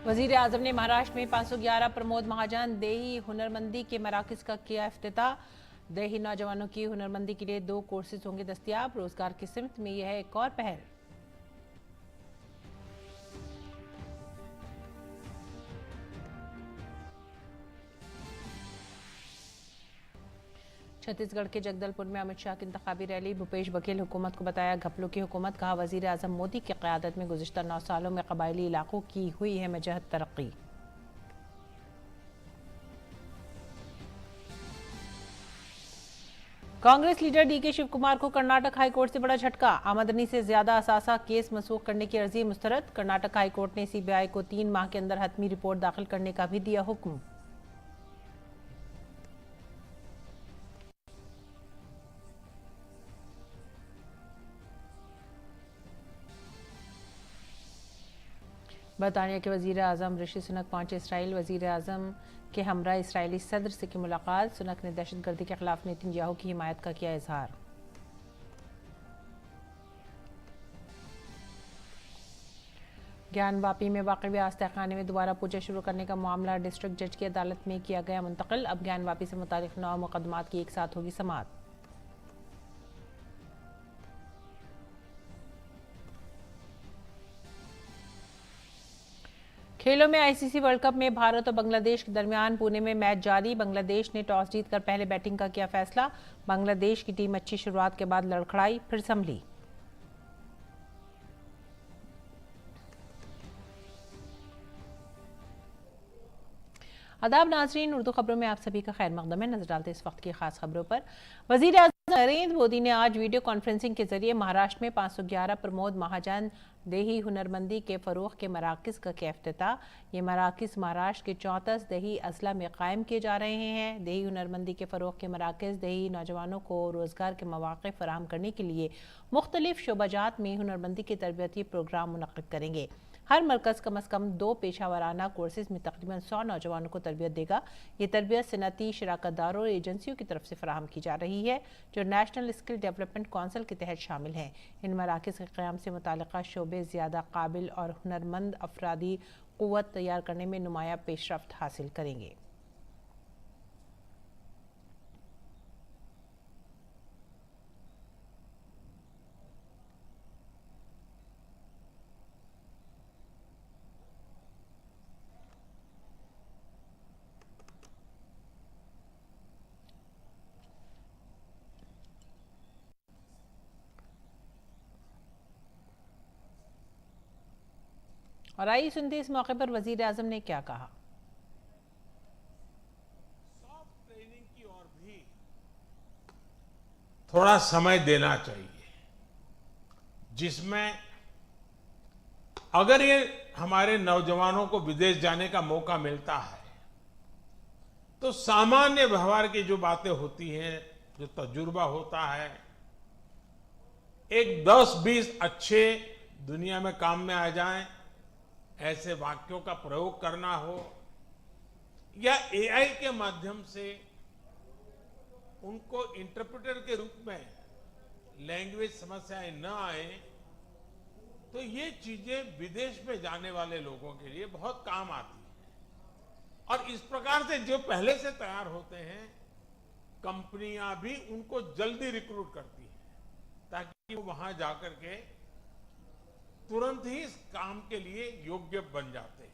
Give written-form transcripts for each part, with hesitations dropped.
वजीर आजम ने महाराष्ट्र में 511 प्रमोद महाजन देही हुनरमंदी के मराकज का किया इफ्तिताह। देही नौजवानों की हुनरमंदी के लिए 2 कोर्सेज होंगे दस्तियाब। रोजगार की सिमत में यह है एक और पहल। छत्तीसगढ़ के जगदलपुर में अमित शाह की इंतखाबी रैली। भूपेश बघेल हुकूमत को बताया घपलों की हुकूमत। कहा वजीर आजम मोदी की क़यादत में गुज़िश्ता 9 सालों में कबायली इलाकों की हुई है मजहत तरक्की। कांग्रेस लीडर डीके शिव कुमार को कर्नाटक हाईकोर्ट से बड़ा झटका। आमदनी से ज्यादा असासा केस मनसूख करने की अर्जी मुस्तरद। कर्नाटक हाईकोर्ट ने सीबीआई को 3 माह के अंदर हतमी रिपोर्ट दाखिल करने का भी दिया हुक्म। बरतानिया के वजीर आजम ऋषि सुनक पहुंचे इसराइल। वजीर आजम के हमरा इसराइली सदर से की मुलाकात। सुनक ने दहशतगर्दी के खिलाफ नेतन्याहू की हिमायत का किया इजहार। ज्ञानवापी में वाक़ई आस्ताखाने में दोबारा पूजा शुरू करने का मामला डिस्ट्रिक्ट जज की अदालत में किया गया मुंतकिल। अब ज्ञानवापी से मुतालिक 9 मुकदमात की एक साथ होगी समाअत। खेलों में आईसीसी वर्ल्ड कप में भारत और बांग्लादेश के दरमियान पुणे में मैच जारी। बांग्लादेश ने टॉस जीतकर पहले बैटिंग का किया फैसला। बांग्लादेश की टीम अच्छी शुरुआत के बाद लड़खड़ाई, फिर संभली। आदाब नाजरीन, उर्दू खबरों में आप सभी का खैर मकदम है। नजर डालते इस वक्त की खास खबरों पर। वजीर आजम नरेंद्र मोदी ने आज वीडियो कॉन्फ्रेंसिंग के जरिए महाराष्ट्र में 511 प्रमोद महाजन देही हुनरमंदी के फरोग के मराकज़ का किया इफ्तिताह। ये मराकज़ महाराष्ट्र के 34 देही अजला में कायम किए जा रहे हैं। देही हुनरमंदी के फरोग के मराकज़ देही नौजवानों को रोज़गार के मौक़े फराहम करने के लिए मुख्तलिफ शोबाजात में हुनरमंदी के तरबियती प्रोग्राम मुनक़्क़िद करेंगे। हर मरकज़ कम अज़ कम 2 पेशावराना कोर्सेज में तकरीबन 100 नौजवानों को तरबियत देगा। ये तरबियत सनती शराकतदारों और एजेंसियों की तरफ से फराहम की जा रही है जो नेशनल स्किल डेवलपमेंट कौंसिल के तहत शामिल हैं। इन मराकज़ के क़याम से मुताल्लिक़ा शोबे ज़्यादा काबिल और हुनरमंद अफरादी क़ुव्वत तैयार करने में नुमाया पेशरफ्त हासिल करेंगे। और आइए सुनते इस मौके पर वजीर आजम ने क्या कहा। सॉफ्ट ट्रेनिंग की ओर भी थोड़ा समय देना चाहिए, जिसमें अगर ये हमारे नौजवानों को विदेश जाने का मौका मिलता है तो सामान्य व्यवहार की जो बातें होती हैं, जो तजुर्बा होता है, एक 10-20 अच्छे दुनिया में काम में आ जाएं, ऐसे वाक्यों का प्रयोग करना हो या एआई के माध्यम से उनको इंटरप्रेटर के रूप में लैंग्वेज समस्याएं न आए, तो ये चीजें विदेश में जाने वाले लोगों के लिए बहुत काम आती है। और इस प्रकार से जो पहले से तैयार होते हैं, कंपनियां भी उनको जल्दी रिक्रूट करती हैं ताकि वो वहां जाकर के तुरंत ही इस काम के लिए योग्य बन जाते हैं।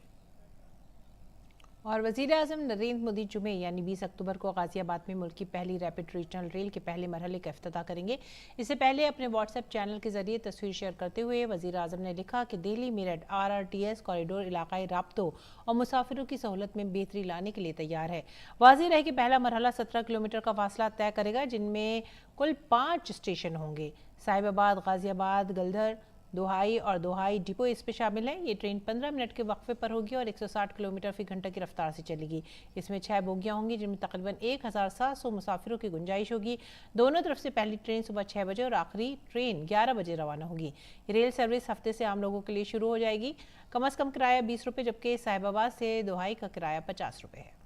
और वजीर आजम नरेंद्र मोदी जुमे यानी 20 अक्टूबर को गाजियाबाद में मुल्क की पहली रैपिड रीजनल रेल के पहले मरहले का इफ्तिताह करेंगे। इससे पहले अपने व्हाट्सएप चैनल के जरिए तस्वीर शेयर करते हुए वजीर आजम ने लिखा कि दिल्ली मेरठ RRTS कॉरिडोर इलाकाई राब्तों और मुसाफिरों की सहूलत में बेहतरी लाने के लिए तैयार है। वाज़ेह है कि पहला मरहला 17 किलोमीटर का फासला तय करेगा, जिनमें कुल 5 स्टेशन होंगे। साहिबाबाद, गाजियाबाद, गलधर, दोहाई और दोहाई डिपो इस पे शामिल है। ये ट्रेन 15 मिनट के वक्फे पर होगी और 160 किलोमीटर फी घंटा की रफ्तार से चलेगी। इसमें 6 बोगियां होंगी जिनमें तकरीबन 1700 मुसाफिरों की गुंजाइश होगी। दोनों तरफ से पहली ट्रेन सुबह 6 बजे और आखिरी ट्रेन 11 बजे रवाना होगी। ये रेल सर्विस हफ्ते से आम लोगों के लिए शुरू हो जाएगी। कम अज़ कम किराया 20 रुपये, जबकि साहिबाबाद से दोहाई का किराया 50 रुपये है।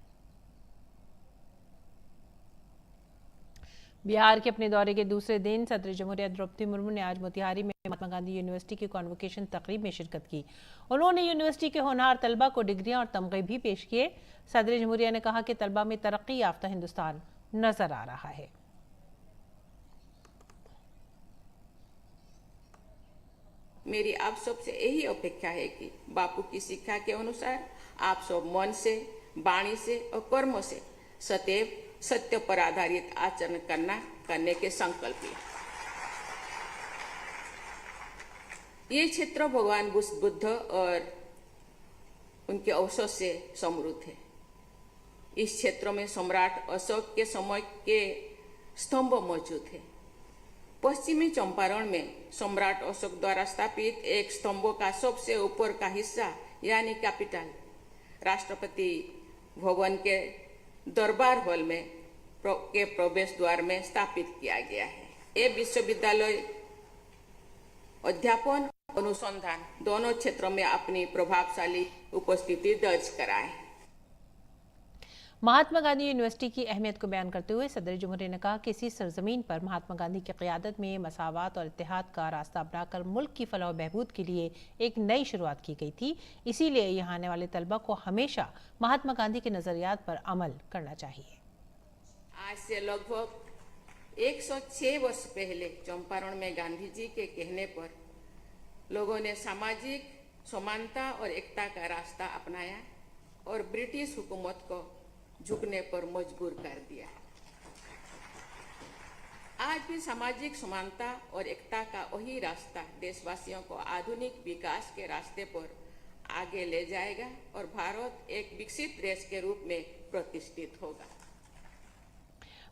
बिहार के अपने दौरे के दूसरे दिन सदर जमहूरिया द्रौपदी मुर्मू ने आज मोतिहारी में महात्मा गांधी यूनिवर्सिटी की कॉन्वोकेशन तकरीब में शिरकत की। उन्होंने यूनिवर्सिटी के होनहार तलबा को डिग्रियां और तमगे भी पेश किए। सदर जमहूरिया ने कहा कि तलबा में तरक्की याफ्ता हिंदुस्तान नजर आ रहा है। मेरी आप सबसे यही अपेक्षा है कि बापू की शिक्षा के अनुसार आप सब मन से, वाणी से और कर्मों से सदैव सत्य पर आधारित आचरण करने के संकल्प लें। ये क्षेत्र भगवान बुद्ध और उनके अवसर से समृद्ध है। इस क्षेत्र में सम्राट अशोक के समय के स्तंभ मौजूद है। पश्चिमी चंपारण में सम्राट अशोक द्वारा स्थापित एक स्तंभ का सबसे ऊपर का हिस्सा यानी कैपिटल राष्ट्रपति भवन के दरबार हॉल में के प्रवेश द्वार में स्थापित किया गया है। ये विश्वविद्यालय अध्यापन अनुसंधान दोनों क्षेत्रों में अपनी प्रभावशाली उपस्थिति दर्ज कराए। महात्मा गांधी यूनिवर्सिटी की अहमियत को बयान करते हुए सदर जमहूरिया ने कहा कि इसी सरजमीन पर महात्मा गांधी की क़यादत में मसावात और इत्तेहाद का रास्ता अपनाकर मुल्क की फलाह और बहबूद के लिए एक नई शुरुआत की गई थी। इसीलिए यहाँ आने वाले तलबा को हमेशा महात्मा गांधी के नजरियात पर अमल करना चाहिए। आज से लगभग 106 वर्ष पहले चंपारण में गांधी जी के कहने पर लोगों ने सामाजिक समानता और एकता का रास्ता अपनाया और ब्रिटिश हुकूमत को झुकने पर मजबूर कर दिया। आज भी सामाजिक समानता और एकता का वही रास्ता देशवासियों को आधुनिक विकास के रास्ते पर आगे ले जाएगा और भारत एक विकसित देश के रूप में प्रतिष्ठित होगा।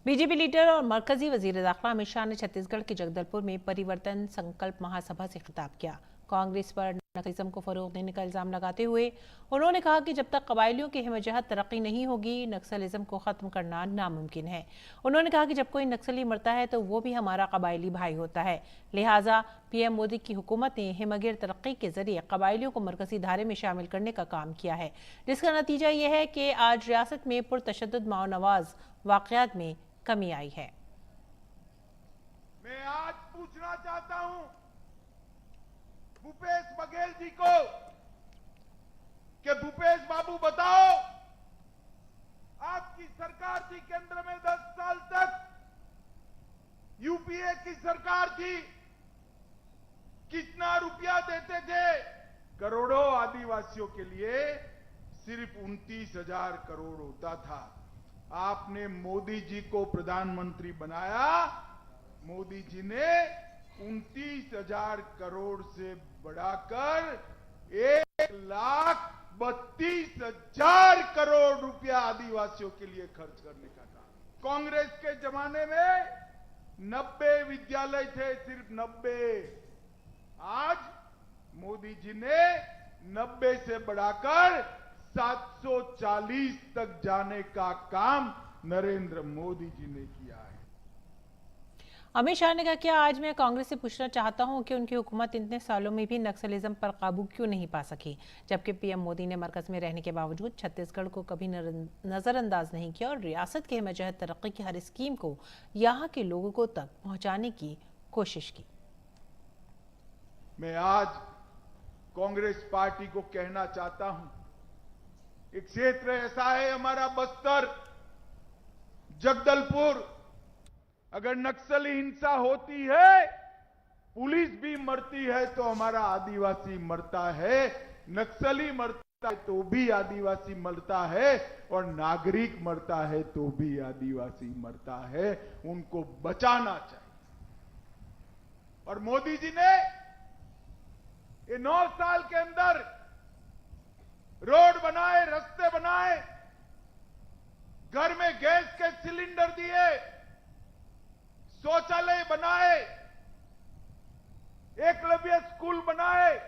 बीजेपी लीडर और मरकजी वजीर दाखिला अमित शाह ने छत्तीसगढ़ के जगदलपुर में परिवर्तन संकल्प महासभा से खिताब किया। कांग्रेस पर नक्सलिज्म को फरोग देने का इल्जाम लगाते हुए उन्होंने कहा कि जब तक कबायलियों की हिमजहत तरक्की नहीं होगी, नक्सलिज्म को खत्म करना नामुमकिन है। उन्होंने कहा कि जब कोई नक्सली मरता है तो वो भी हमारा कबायली भाई होता है। लिहाजा पीएम मोदी की हुकूमत ने हिमगिर तरक्की के जरिए कबायलियों को मरकजी धारे में शामिल करने का काम किया है, जिसका नतीजा यह है कि आज रियासत में पुरतशद्दुद माओ नवाज वाकयात में कमी आई है। मैं आज पूछना चाहता हूं भूपेश बघेल जी को कि भूपेश बाबू बताओ, आपकी सरकार थी केंद्र में 10 साल तक, यूपीए की सरकार थी, कितना रुपया देते थे? करोड़ों आदिवासियों के लिए सिर्फ 29,000 करोड़ होता था। आपने मोदी जी को प्रधानमंत्री बनाया, मोदी जी ने 29,000 करोड़ से बढ़ाकर 1,32,000 करोड़ रुपया आदिवासियों के लिए खर्च करने का काम। कांग्रेस के जमाने में 90 विद्यालय थे, सिर्फ 90। आज मोदी जी ने 90 से बढ़ाकर 740 तक जाने का काम नरेंद्र मोदी जी ने किया है। अमित शाह ने कहा कि आज मैं कांग्रेस से पूछना चाहता हूं कि उनकी हुकूमत इतने सालों में भी नक्सलिज्म पर काबू क्यों नहीं पा सकी, जबकि पीएम मोदी ने मरकज में रहने के बावजूद छत्तीसगढ़ को कभी नजरअंदाज नहीं किया और रियासत के हिमजहत तरक्की की हर स्कीम को यहां के लोगों को तक पहुंचाने की कोशिश की। मैं आज कांग्रेस पार्टी को कहना चाहता हूं, एक क्षेत्र ऐसा है हमारा बस्तर, जगदलपुर, अगर नक्सली हिंसा होती है, पुलिस भी मरती है तो हमारा आदिवासी मरता है, नक्सली मरता है तो भी आदिवासी मरता है, और नागरिक मरता है तो भी आदिवासी मरता है। उनको बचाना चाहिए। और मोदी जी ने ये 9 साल के अंदर रोड बनाए, रास्ते बनाए, घर में गैस के सिलेंडर दिए, शौचालय बनाए, एकलव्य स्कूल बनाए।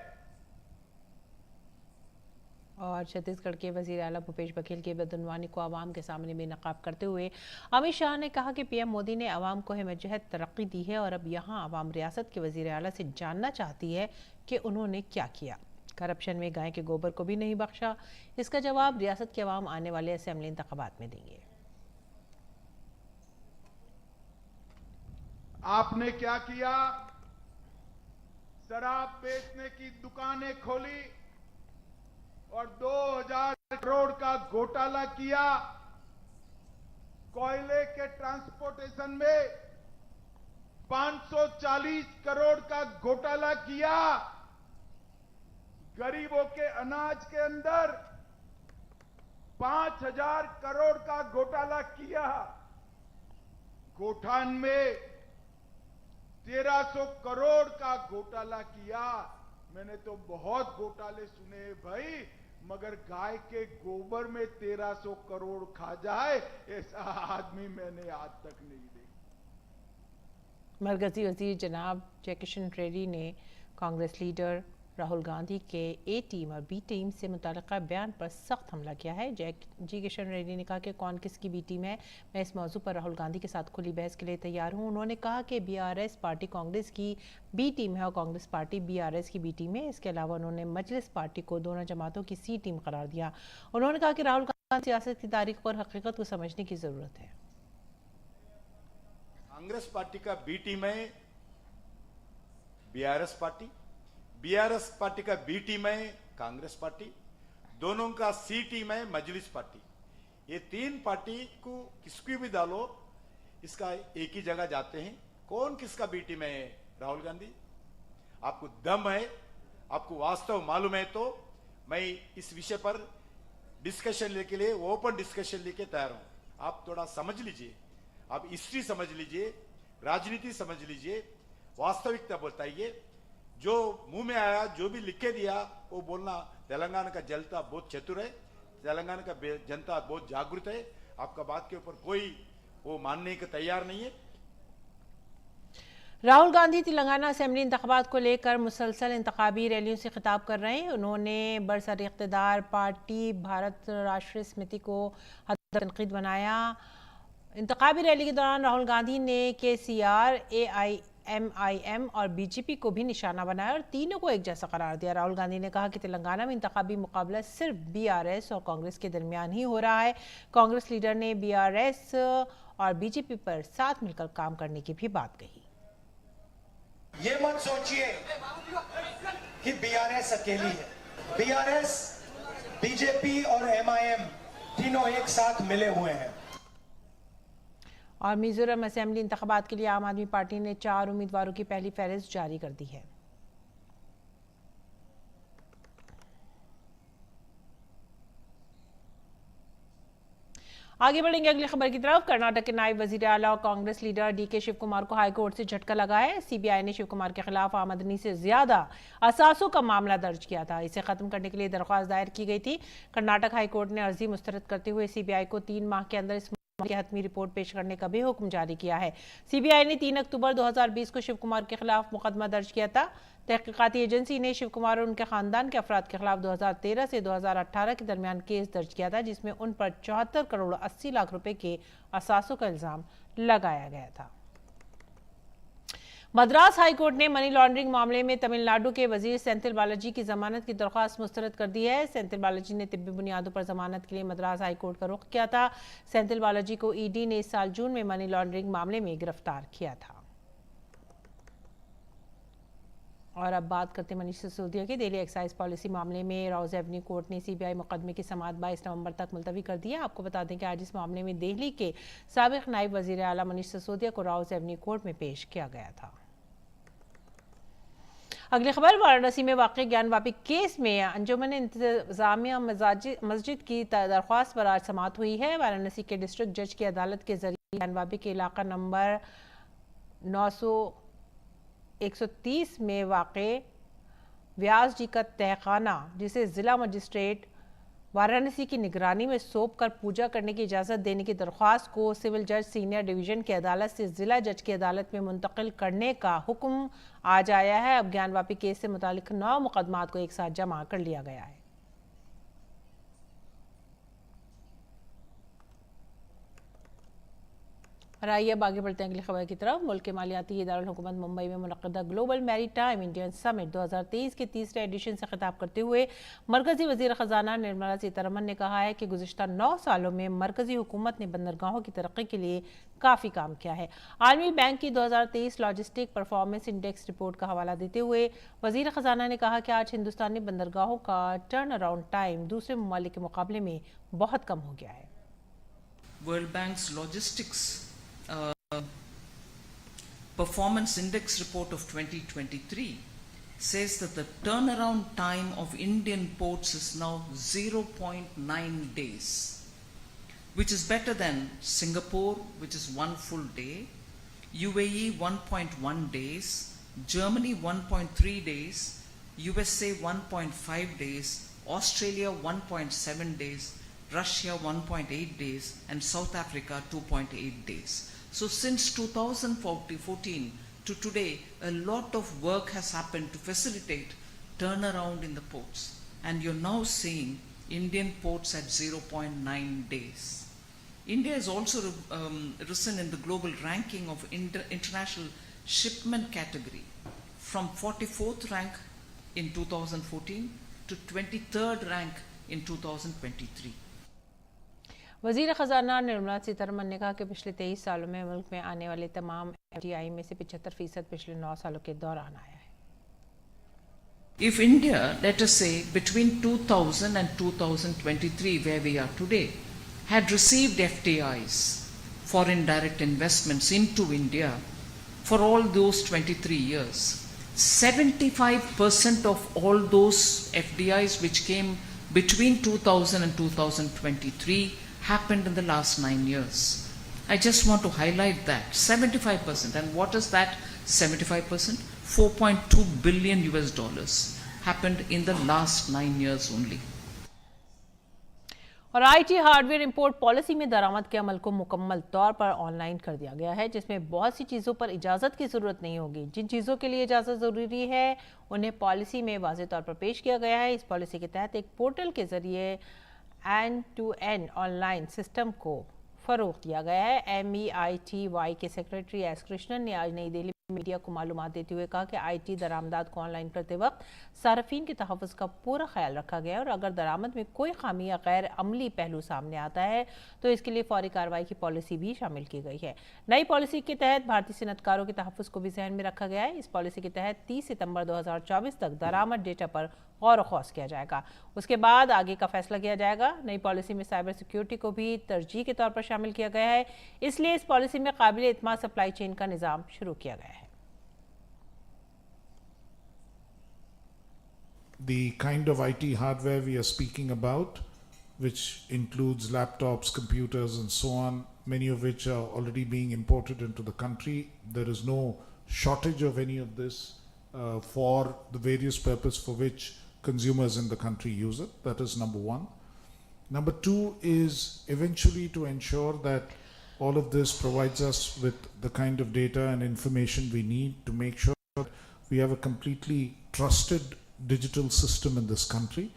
और छत्तीसगढ़ के वजीर आला भूपेश बघेल की बदनवानी को आवाम के सामने बेनकाब करते हुए अमित शाह ने कहा कि पीएम मोदी ने आवाम को हिमजहत तरक्की दी है और अब यहां आवाम रियासत के वजीर आला से जानना चाहती है कि उन्होंने क्या किया। करप्शन में गाय के गोबर को भी नहीं बख्शा। इसका जवाब रियासत के अवाम आने वाले असेंबली इंतखाबात में देंगे। आपने क्या किया? शराब बेचने की दुकानें खोली और 2000 करोड़ का घोटाला किया। कोयले के ट्रांसपोर्टेशन में 540 करोड़ का घोटाला किया। गरीबों के अनाज के अंदर 5000 करोड़ का घोटाला किया। गोठान में 1300 करोड़ का घोटाला किया। मैंने तो बहुत घोटाले सुने भाई, मगर गाय के गोबर में 1300 करोड़ खा जाए ऐसा आदमी मैंने आज तक नहीं देखा। मरकजी वजीर जनाब जयकिशन रेड्डी ने कांग्रेस लीडर राहुल गांधी के ए टीम और बी टीम से मुताल्लिका बयान पर सख्त हमला किया है। जी किशन रेड्डी ने कहा कि कौन किसकी बी टीम है, मैं इस मौजू पर राहुल गांधी के साथ खुली बहस के लिए तैयार हूं। उन्होंने कहा कि बीआरएस पार्टी कांग्रेस की बी टीम है और कांग्रेस पार्टी बीआरएस की बी टीम है। इसके अलावा उन्होंने मजलिस पार्टी को दोनों जमातों की सी टीम करार दिया। उन्होंने कहा कि राहुल गांधी सियासत की तारीख और हकीकत को समझने की जरूरत है। कांग्रेस पार्टी का बी टीम है बीआरएस पार्टी, बीआरएस पार्टी का बी टीम है कांग्रेस पार्टी, दोनों का सी टीम है मजलिस पार्टी। ये तीन पार्टी को किसकी भी डालो इसका एक ही जगह जाते हैं। कौन किसका बी टीम है? राहुल गांधी। आपको दम है, आपको वास्तव मालूम है तो मैं इस विषय पर डिस्कशन लेने के लिए ओपन डिस्कशन लेके तैयार हूं। आप थोड़ा समझ लीजिए, आप हिस्ट्री समझ लीजिए, राजनीति समझ लीजिए, वास्तविकता बताइए। जो मुंह में आया, जो भी लिख के दिया वो बोलना। तेलंगाना का जनता बहुत चतुर है, तेलंगाना का जनता बहुत जागरूक है। आपका बात के ऊपर कोई वो मानने को तैयार नहीं है। राहुल गांधी तेलंगाना असेंबली इंतखाबात को लेकर मुसलसल इंतखाबी रैलियों से खिताब कर रहे हैं। उन्होंने बरसर इख्तिदार पार्टी भारत राष्ट्रीय समिति को हद तनकीद बनाया। इंतखाबी रैली के दौरान राहुल गांधी ने केसीआर, AIMIM और बीजेपी को भी निशाना बनाया और तीनों को एक जैसा करार दिया। राहुल गांधी ने कहा कि तेलंगाना में इंतखाबी मुकाबला सिर्फ बीआरएस और कांग्रेस के दरमियान ही हो रहा है। कांग्रेस लीडर ने बीआरएस और बीजेपी पर साथ मिलकर काम करने की भी बात कही। ये मत सोचिए कि बीआरएस अकेली है। बीआरएस, बीजेपी और MIM तीनों एक साथ मिले हुए हैं। और मिजोरम असेंबली इंतखाबात के लिए आम आदमी पार्टी ने 4 उम्मीदवारों की पहली फहरिस्त जारी कर दी है। आगे बढ़ेंगे अगली खबर की तरफ। कर्नाटक के नायब वजीर आला और कांग्रेस लीडर DK शिव कुमार को हाईकोर्ट से झटका लगा है। CBI ने शिव कुमार के खिलाफ आमदनी से ज्यादा असासों का मामला दर्ज किया था। इसे खत्म करने के लिए दरख्वास्त दायर की गई थी। कर्नाटक हाईकोर्ट ने अर्जी मुस्तरद करते हुए CBI को 3 माह के अंदर इस की हतमी रिपोर्ट पेश करने का भी हुक्म जारी किया है। CBI ने 3 अक्टूबर 2020 को शिव कुमार के खिलाफ मुकदमा दर्ज किया था। तहकीकाती एजेंसी ने शिव कुमार और उनके खानदान के अफराद के खिलाफ 2013 से 2018 के दरमियान केस दर्ज किया था, जिसमें उन पर 74 करोड़ 80 लाख रुपए के असासों का इल्जाम लगाया गया था। मद्रास हाईकोर्ट ने मनी लॉन्ड्रिंग मामले में तमिलनाडु के वजीर सेंथिल बालाजी की जमानत की दरख्वास्त मुस्तरद कर दी है। सेंथिल बालाजी ने तिब्बी बुनियादों पर जमानत के लिए मद्रास हाईकोर्ट का रुख किया था। सेंथिल बालाजी को ED ने इस साल जून में मनी लॉन्ड्रिंग मामले में गिरफ्तार किया था। और अब बात करते हैं मनीष सिसोदिया की। दिल्ली एक्साइज पॉलिसी मामले में राउज एवेन्यू कोर्ट ने CBI मुकदमे की समाअत 22 नवंबर तक मुलतवी कर दी है। आपको बता दें कि आज इस मामले में दिल्ली के साबिक नायब वजीर आला मनीष सिसोदिया को राउज एवेन्यू कोर्ट में पेश किया गया था। अगली खबर, वाराणसी में वाक़ ज्ञानवापी केस में अंजुमन इंतजामिया मस्जिद की दरख्वास्त पर आज समाअत हुई है। वाराणसी के डिस्ट्रिक्ट जज की अदालत के जरिए ज्ञानवापी के इलाका नंबर 130 में वाक़े व्यास जी का तहखाना, जिसे जिला मजिस्ट्रेट वाराणसी की निगरानी में सौंप कर पूजा करने की इजाज़त देने की दरख्वास्त को सिविल जज सीनियर डिवीज़न की अदालत से जिला जज की अदालत में मुंतकिल करने का हुक्म आज आया है। अब ज्ञानवापी केस से मुतालिक 9 मुकदमात को एक साथ जमा कर लिया गया है। और आइए अब आगे बढ़ते हैं अगली खबर की तरफ। मुल्क के मालियाती इदारुल हुकूमत मुंबई में मुनक़दा ग्लोबल मैरीटाइम इंडियन समिट 2023 के तीसरे एडिशन से खिताब करते हुए मरकजी वज़ीर ख़जाना निर्मला सीतारमन ने कहा है कि गुज़िश्ता 9 सालों में मरकजी हुकूमत ने बंदरगाहों की तरक्की के लिए काफ़ी काम किया है। आलमी बैंक की 2023 लॉजिस्टिक परफॉर्मेंस इंडेक्स रिपोर्ट का हवाला देते हुए वज़ीर ख़जाना ने कहा कि आज हिंदुस्तानी बंदरगाहों का टर्न अराउंड टाइम दूसरे ममालिक के मुकाबले में बहुत कम हो गया है। World Bank's logistics performance index report of 2023 says that the turnaround time of Indian ports is now 0.9 days, which is better than Singapore, which is 1 full day, UAE 1.1 days, Germany 1.3 days, USA 1.5 days, Australia 1.7 days, Russia 1.8 days, and South Africa 2.8 days. So since 2014 to today, a lot of work has happened to facilitate turnaround in the ports. And you're now seeing Indian ports at 0.9 days. India has also risen in the global ranking of international shipment category from 44th rank in 2014 to 23rd rank in 2023. वज़ीर ख़जाना निर्मला सीतारमन ने कहा कि पिछले 23 सालों में मुल्क में आने वाले तमाम FDI में से 75% पिछले 9 सालों के दौरान आया है। If India, let us say, between 2000 and 2023, where we are today, had received FDIs, foreign direct investments into India, for all those 23 years, 75% of all those FDIs which came between 2000 and 2023 happened in the last 9 years. I just want to highlight that 75%. And what is that 75%? 4.2 billion US dollars happened in the last 9 years only. और IT hardware import policy में दरामद के अमल को मुकम्मल तौर पर online कर दिया गया है, जिसमें बहुत सी चीज़ों पर इजाज़त की ज़रूरत नहीं होगी। जिन चीज़ों के लिए इजाज़त ज़रूरी है उन्हें पॉलिसी में वाज़ेह तौर पर पेश किया गया है। इस पॉलिसी के तहत एक पोर्टल के ज़रिए एंड-टू-एंड ऑनलाइन सिस्टम को फ़रोग़ दिया गया है। MEITY के सेक्रेटरी एस कृष्णन ने आज नई दिल्ली मीडिया को मालूमात देते हुए कहा कि IT दरामदात को ऑनलाइन करते वक्त सार्फिन के तहफ़्फ़ुज़ का पूरा ख्याल रखा गया है और अगर दरामद में कोई खामी या गैर अमली पहलू सामने आता है तो इसके लिए फौरी कार्रवाई की पॉलिसी भी शामिल की गई है। नई पॉलिसी के तहत भारतीय सनअतकारों के तहफ़्फ़ुज़ को भी ज़हन में रखा गया है। इस पॉलिसी के तहत 30 सितंबर 2024 तक दरामद डेटा पर गौर ख़ौस किया जाएगा, उसके बाद आगे का फैसला किया जाएगा। नई पॉलिसी में साइबर सिक्योरिटी को भी तरजीह के तौर पर शामिल किया गया है, इसलिए इस पॉलिसी में काबिल एतमाद सप्लाई चेन का निज़ाम शुरू किया गया है। The kind of IT hardware we are speaking about, which includes laptops, computers and so on, many of which are already being imported into the country. There is no shortage of any of this for the various purpose for which consumers in the country use it. That is number one. Number two is eventually to ensure that all of this provides us with the kind of data and information we need to make sure that we have a completely trusted digital system in this country.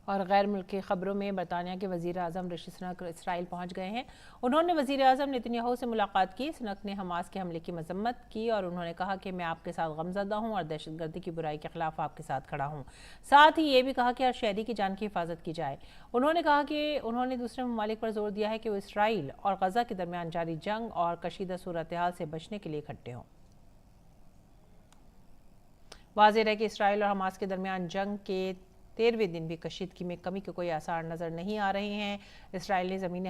और गैर मुल्की खबरों में बरतानिया के वज़ीर आज़म Rishi Sunak Israel पहुँच गए हैं। उन्होंने वज़ीर आज़म नेतन्याहू से मुलाकात की। सुनक ने हमास के हमले की मजम्मत की और उन्होंने कहा कि मैं आपके साथ गमज़दा हूँ और दहशतगर्दी की बुराई के खिलाफ आपके साथ खड़ा हूँ। साथ ही ये भी कहा कि हर शहरी की जान की हिफाजत की जाए। उन्होंने कहा कि उन्होंने दूसरे ममालिक पर जोर दिया है कि वो इसराइल और गज़ा के दरमियान जारी जंग और कशीदा सूरत हाल से बचने के लिए इकट्ठे हों। वाज़ेह है कि इसराइल और हमास के दरमियान जंग के 13वें दिन भी कशीदगी में कमी के कोई आसार नज़र नहीं आ रहे हैं। इसराइल ने ज़मीनी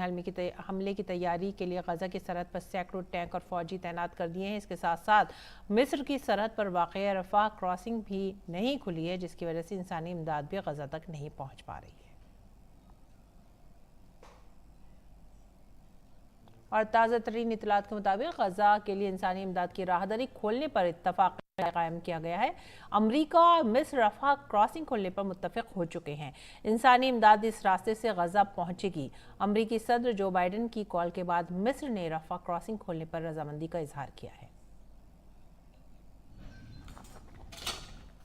हमले की तैयारी के लिए गज़ा की सरहद पर सैकड़ों टैंक और फौजी तैनात कर दिए हैं। इसके साथ साथ मिस्र की सरहद पर वाक़या रफ़ाह क्रॉसिंग भी नहीं खुली है, जिसकी वजह से इंसानी इमदाद भी गज़ा तक नहीं पहुँच पा रही है। और ताज़ा तरीन इतलात के मुताबिक गज़ा के लिए इंसानी इमदाद की राहदारी खोलने पर इत्तफाक कायम किया गया है। अमेरिका और मिस्र रफ़ाह क्रॉसिंग खोलने पर मुत्तफ़िक हो चुके हैं। इंसानी इमदाद इस रास्ते से गज़ा पहुंचेगी। अमेरिकी सदर जो बाइडन की कॉल के बाद मिस्र ने रफ़ाह क्रॉसिंग खोलने पर रजामंदी का इजहार किया है।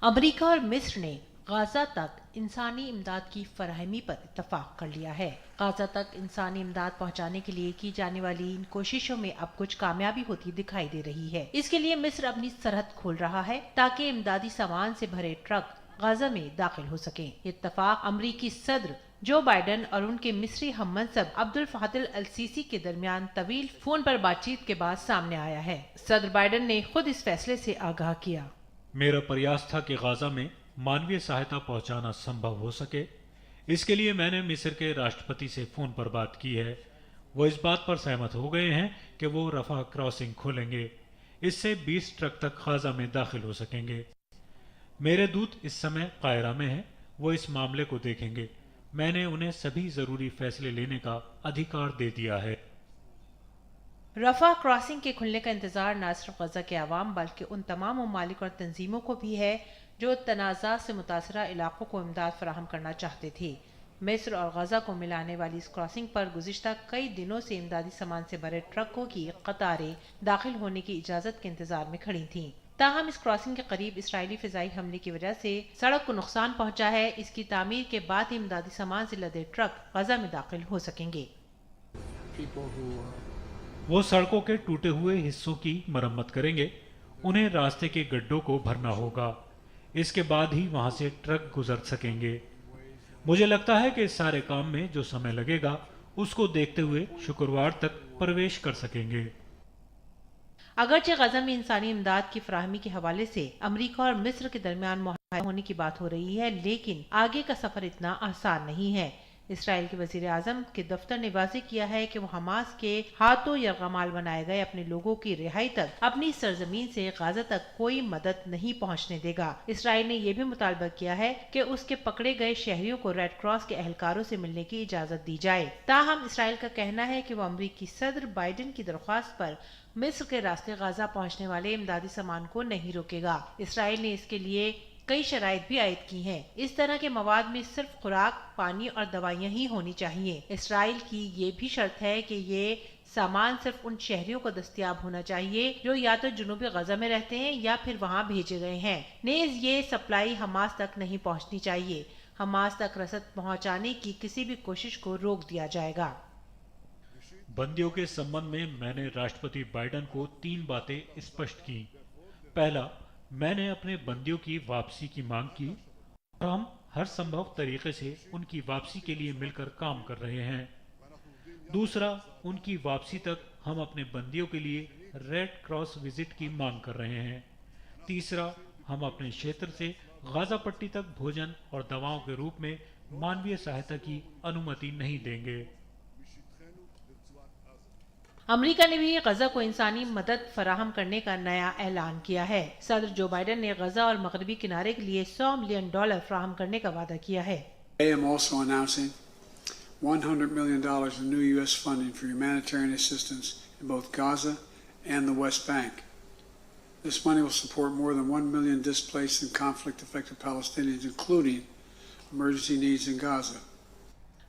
अमेरिका और मिस्र ने गाज़ा तक इंसानी इमदाद की फराहमी पर इत्तफाक कर लिया है। गाजा तक इंसानी इमदाद पहुंचाने के लिए की जाने वाली इन कोशिशों में अब कुछ कामयाबी होती दिखाई दे रही है। इसके लिए मिस्र अपनी सरहद खोल रहा है ताकि इमदादी सामान से भरे ट्रक गाजा में दाखिल हो सके। इत्तफाक अमरीकी सदर जो बाइडेन और उनके मिस्री हममनसब अब्दुल फातिल अल सीसी के दरमियान तवील फोन पर बातचीत के बाद सामने आया है। सदर बाइडेन ने खुद इस फैसले से आगाह किया। मेरा प्रयास था कि गाजा में मानवीय सहायता पहुंचाना संभव हो सके। इसके लिए मैंने मिस्र के राष्ट्रपति से फोन पर बात की है। वो इस बात पर सहमत हो गए हैं कि वो रफा क्रॉसिंग खोलेंगे। इससे 20 ट्रक तक गाजा में दाखिल हो सकेंगे। मेरे दूत इस समय कायरा में हैं। वो इस मामले को देखेंगे। मैंने उन्हें सभी जरूरी फैसले लेने का अधिकार दे दिया है। रफा क्रॉसिंग के खुलने का इंतजार न सिर्फ गजा के अवाम बल्कि उन तमाम ममालिक और तंजीमों को भी है जो तनाज़ा से मुतासरा इलाकों को इमदाद फराहम करना चाहते थे। मिस्र और गजा को मिलाने वाली इस क्रॉसिंग पर गुज़िश्ता कई दिनों से इमदादी सामान से भरे ट्रकों की कतारें दाखिल होने की इजाज़त के इंतजार में खड़ी थीं। ताहम इस क्रॉसिंग के करीब इसराइली फिजाई हमले की वजह से सड़क को नुकसान पहुंचा है। इसकी तामीर के बाद ही इमदादी सामान से लदे ट्रक गजा में दाखिल हो सकेंगे। वो सड़कों के टूटे हुए हिस्सों की मरम्मत करेंगे। उन्हें रास्ते के गड्ढों को भरना होगा। इसके बाद ही वहां से ट्रक गुजर सकेंगे। मुझे लगता है कि इस सारे काम में जो समय लगेगा उसको देखते हुए शुक्रवार तक प्रवेश कर सकेंगे। अगरचे गजा में इंसानी इमदाद की फराहमी के हवाले से अमरीका और मिस्र के दरमियान मुआहदा होने की बात हो रही है, लेकिन आगे का सफर इतना आसान नहीं है। इसराइल के वजीर आजम के दफ्तर ने वाज़ेह किया है कि वो हमास के हाथों यरगमाल बनाए गए अपने लोगों की रिहाई तक अपनी सरजमीन से गाजा तक कोई मदद नहीं पहुंचने देगा। इसराइल ने यह भी मुतालबा किया है कि उसके पकड़े गए शहरियों को रेड क्रॉस के एहलकारों से मिलने की इजाजत दी जाए। ताहम इसराइल का कहना है कि वो अमरीकी सदर बाइडेन की दरख्वास्त पर मिस्र के रास्ते गाजा पहुंचने वाले इमदादी सामान को नहीं रोकेगा। इसराइल ने इसके लिए कई शराइत भी आयद की हैं। इस तरह के मवाद में सिर्फ खुराक, पानी और दवाइयाँ ही होनी चाहिए। इसराइल की ये भी शर्त है कि ये सामान सिर्फ उन शहरियों को दस्तयाब होना चाहिए जो या तो जुनूबी गजा में रहते हैं या फिर वहाँ भेजे गए हैं। नेज़ ये सप्लाई हमास तक नहीं पहुँचनी चाहिए। हमास तक रसद पहुँचाने की किसी भी कोशिश को रोक दिया जाएगा। बंदियों के संबंध में मैंने राष्ट्रपति बाइडेन को 3 बातें स्पष्ट की। पहला, मैंने अपने बंदियों की वापसी की मांग की और हम हर संभव तरीके से उनकी वापसी के लिए मिलकर काम कर रहे हैं। दूसरा, उनकी वापसी तक हम अपने बंदियों के लिए रेड क्रॉस विजिट की मांग कर रहे हैं। तीसरा, हम अपने क्षेत्र से गाजा पट्टी तक भोजन और दवाओं के रूप में मानवीय सहायता की अनुमति नहीं देंगे। अमेरिका ने भी गजा को इंसानी मदद फराहम करने का नया ऐलान किया है। सदर जो बाइडेन ने गजा और मगरबी किनारे के लिए $100 मिलियन फराहम करने का वादा किया है। I am also announcing $100 million in new U.S. funding for humanitarian assistance in both Gaza and the West Bank. This money will support more than 1 million displaced and conflict-affected Palestinians, including emergency needs in Gaza.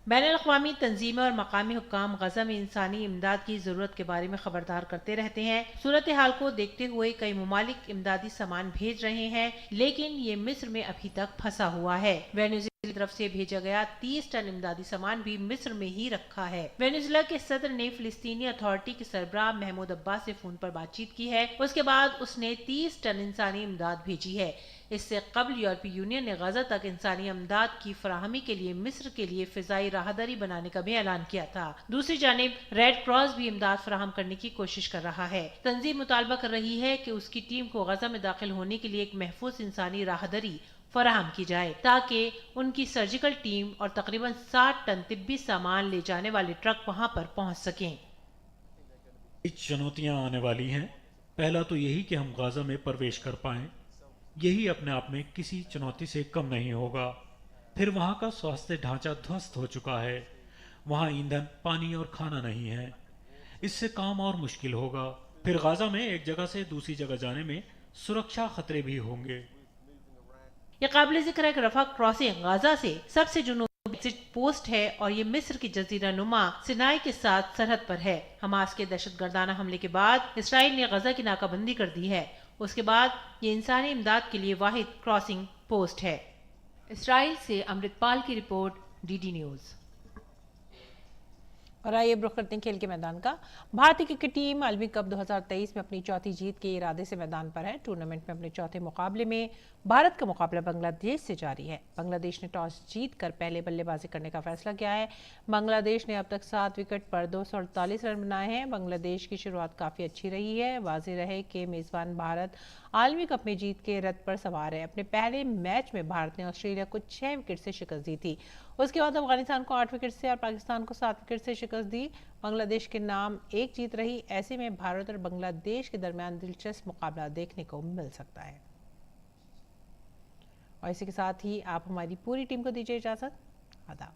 बैनुल-अक़वामी तंजीमें और मकामी हुक्काम गजा में इंसानी इमदाद की जरूरत के बारे में खबरदार करते रहते हैं। सूरत हाल को देखते हुए कई ममालिक इमदादी सामान भेज रहे हैं, लेकिन ये मिस्र में अभी तक फंसा हुआ है। वेनेजुएला की तरफ से भेजा गया 30 टन इमदादी सामान भी मिस्र में ही रखा है। वेनेजुएला के सदर ने फिलिस्तीनी अथॉरिटी के सरबराह महमूद अब्बास से फोन पर बातचीत की है। उसके बाद उसने 30 टन इंसानी इमदाद भेजी है। इससे कबल यूरोपीय यूनियन ने गजा तक इंसानी इमदाद की फराहमी के लिए मिस्र के लिए फिजाई राहदारी बनाने का भी ऐलान किया था। दूसरी जानिब रेड क्रॉस भी इमदाद फराहम करने की कोशिश कर रहा है। तंजीम मुतालबा कर रही है कि उसकी टीम को गजा में दाखिल होने के लिए एक महफूज इंसानी राहदारी फराहम की जाए ताकि उनकी सर्जिकल टीम और तकरीबन 60 टन तिब्बी सामान ले जाने वाले ट्रक वहां पर पहुंच सकें। चुनौतियां आने वाली हैं। पहला तो यही कि हम गाजा में प्रवेश कर पाएं। यही अपने आप में किसी चुनौती से कम नहीं होगा। फिर वहाँ का स्वास्थ्य ढांचा ध्वस्त हो चुका है। वहाँ ईंधन, पानी और खाना नहीं है। इससे काम और मुश्किल होगा। फिर गाजा में एक जगह से दूसरी जगह जाने में सुरक्षा खतरे भी होंगे। ये काबिल जिक्र है कि रफा क्रॉसिंग गाजा से सबसे जुनूबी एग्जिट पोस्ट है और ये मिस्र की जजीरा नुमा सिनाई के साथ सरहद पर है। हमास के दहशतगर्दाना हमले के बाद इसराइल ने गजा की नाकाबंदी कर दी है। उसके बाद ये इंसानी इमदाद के लिए वाहिद क्रॉसिंग पोस्ट है। इसराइल से अमृतपाल की रिपोर्ट, DD न्यूज़। और आइए रुख करते हैं खेल के मैदान का। भारतीय क्रिकेट टीम आलमी कप 2023 में अपनी चौथी जीत के इरादे से मैदान पर है। टूर्नामेंट में अपने चौथे मुकाबले में भारत का मुकाबला बांग्लादेश से जारी है। बांग्लादेश ने टॉस जीतकर पहले बल्लेबाजी करने का फैसला किया है। बांग्लादेश ने अब तक 7 विकेट पर 248 रन बनाए हैं। बांग्लादेश की शुरुआत काफी अच्छी रही है। वाज़ेह रहे कि मेजबान भारत आलमी कप में जीत के रथ पर सवार है। अपने पहले मैच में भारत ने ऑस्ट्रेलिया को 6 विकेट से शिकस्त दी थी। उसके बाद अफगानिस्तान को 8 विकेट से और पाकिस्तान को 7 विकेट से शिकस्त दी। बांग्लादेश के नाम एक जीत रही। ऐसे में भारत और बांग्लादेश के दरमियान दिलचस्प मुकाबला देखने को मिल सकता है। और इसी के साथ ही आप हमारी पूरी टीम को दीजिए इजाजत। आदाब।